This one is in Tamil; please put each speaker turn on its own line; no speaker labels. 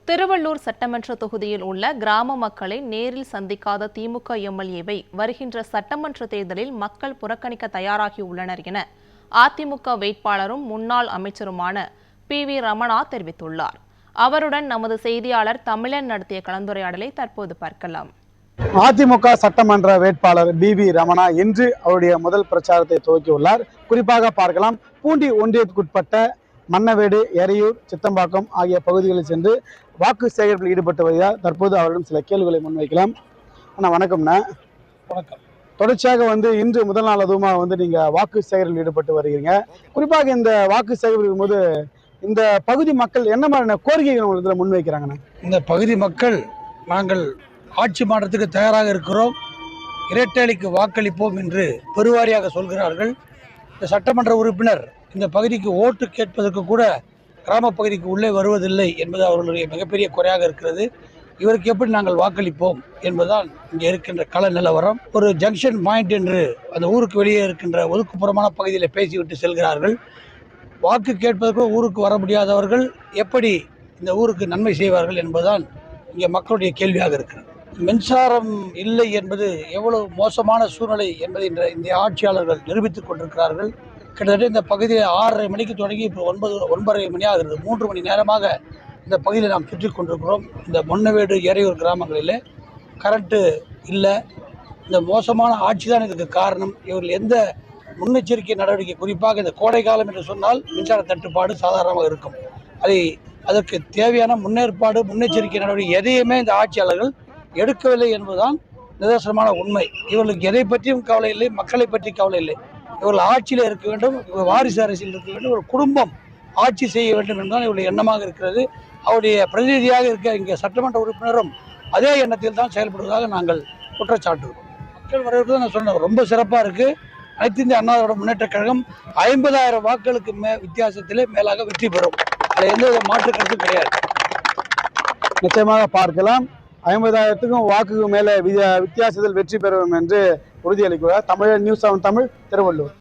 திருவள்ளூர் சட்டமன்ற தொகுதியில் உள்ள கிராம மக்களை நேரில் சந்திக்காத திமுக எம்எல்ஏவை வருகின்ற சட்டமன்ற தேர்தலில் மக்கள் புறக்கணிக்க தயாராகியுள்ளனர் என அதிமுக வேட்பாளரும் முன்னாள் அமைச்சருமான PV ரமணா தெரிவித்துள்ளார். அவருடன் நமது செய்தியாளர் தமிழன் நடத்திய கலந்துரையாடலை தற்போது பார்க்கலாம்.
அதிமுக சட்டமன்ற வேட்பாளர் PV ரமணா இன்று அவருடைய முதல் பிரச்சாரத்தை துவக்கியுள்ளார். குறிப்பாக பார்க்கலாம், பூண்டி ஒன்றியத்துக்குட்பட்ட மன்னவேடு, எரையூர், சித்தம்பாக்கம் ஆகிய பகுதிகளில் சென்று வாக்கு சேகரிப்பில் ஈடுபட்டு வருகிறார். தற்போது அவரிடம் சில கேள்விகளை முன்வைக்கலாம். அண்ணா வணக்கம்ண்ணா.
வணக்கம்.
தொடர்ச்சியாக இன்று முதல் நாள் அதுவுமா நீங்க வாக்கு சேகரிப்பில் ஈடுபட்டு வருகிறீங்க. குறிப்பாக இந்த வாக்கு சேகரிக்கும் போது இந்த பகுதி மக்கள் என்ன மாதிரியான கோரிக்கைகள் உங்களுக்கு முன்வைக்கிறாங்கண்ணா?
இந்த பகுதி மக்கள் நாங்கள் ஆட்சி மாற்றத்துக்கு தயாராக இருக்கிறோம், இரட்டைக்கு வாக்களிப்போம் என்று பெருவாரியாக சொல்கிறார்கள். இந்த சட்டமன்ற உறுப்பினர் இந்த பகுதிக்கு ஓட்டு கேட்பதற்கு கூட கிராம பகுதிக்கு உள்ளே வருவதில்லை என்பது அவர்களுடைய மிகப்பெரிய குறையாக இருக்கிறது. இவருக்கு எப்படி நாங்கள் வாக்களிப்போம் என்பதுதான் இங்கே இருக்கின்ற கள நிலவரம். ஒரு ஜங்ஷன் பாயிண்ட் என்று அந்த ஊருக்கு வெளியே இருக்கின்ற ஒதுக்குப்புறமான பகுதியில் பேசிவிட்டு செல்கிறார்கள். வாக்கு கேட்பதற்கு ஊருக்கு வர முடியாதவர்கள் எப்படி இந்த ஊருக்கு நன்மை செய்வார்கள் என்பதுதான் இங்கே மக்களுடைய கேள்வியாக இருக்கிறது. மின்சாரம் இல்லை என்பது எவ்வளவு மோசமான சூழ்நிலை என்பதை இந்த ஆட்சியாளர்கள் நிரூபித்துக் கொண்டிருக்கிறார்கள். கிட்டத்தட்ட இந்த பகுதியில் 6:30 மணிக்கு தொடங்கி இப்போ 9:30 மணி ஆகிறது. 3 மணி நேரமாக இந்த பகுதியில் நாம் சுற்றி கொண்டிருக்கிறோம். இந்த மொன்னவேடு, எரையூர் கிராமங்களில் கரண்ட்டு இல்லை. இந்த மோசமான ஆட்சி தான் இதுக்கு காரணம். இவர்கள் எந்த முன்னெச்சரிக்கை நடவடிக்கை, குறிப்பாக இந்த கோடை காலம் என்று சொன்னால் மின்சார தட்டுப்பாடு சாதாரணமாக இருக்கும். அதற்கு தேவையான முன்னெச்சரிக்கை நடவடிக்கை எதையுமே இந்த ஆட்சியாளர்கள் எடுக்கவில்லை என்பதுதான் நிதர்சனமான உண்மை. இவர்களுக்கு எதை பற்றியும் கவலை இல்லை, மக்களை பற்றி கவலை இல்லை. இவர்கள் ஆட்சியில் இருக்க வேண்டும், வாரிசு அரசியல் இருக்க வேண்டும், ஒரு குடும்பம் ஆட்சி செய்ய வேண்டும் என்பதுதான் இவருடைய எண்ணமாக இருக்கிறது. அவருடைய பிரதிநிதியாக இருக்க இங்கே சட்டமன்ற உறுப்பினரும் அதே எண்ணத்தில் தான் செயல்படுவதாக நாங்கள் குற்றச்சாட்டுகிறோம். மக்கள் வரவேற்பு நான் சொன்னேன், ரொம்ப சிறப்பாக இருக்குது. அனைத்து இந்திய அண்ணா திராவிட முன்னேற்ற கழகம் 50,000 வாக்குகளுக்கு வித்தியாசத்திலே மேலாக வெற்றி பெறும். அதில் எந்த மாற்று கருத்தும் கிடையாது.
நிச்சயமாக பார்க்கலாம், 50,000க்கும் வாக்குக்கு மேலே வித்தியாசத்தில் வெற்றி பெறுவோம் என்று உறுதியளிக்கிறார். தமிழ் நியூஸ் 7 தமிழ், திருவள்ளூர்.